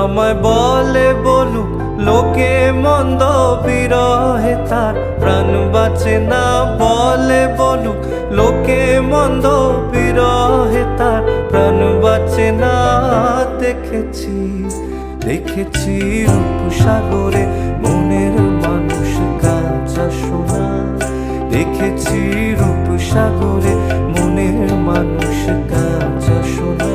আমায় বলে বলুক লোকে মন্দ, বিরহে তার প্রাণ বাঁচে না। বলে বলুক লোকে মন্দ, বিরহে তার প্রাণ বাঁচে না। দেখেছি দেখেছি রূপসাগরে মনের মানুষ কাঁচা সোনা। দেখেছি রূপসাগরে মনের মানুষ কাঁচা সোনা।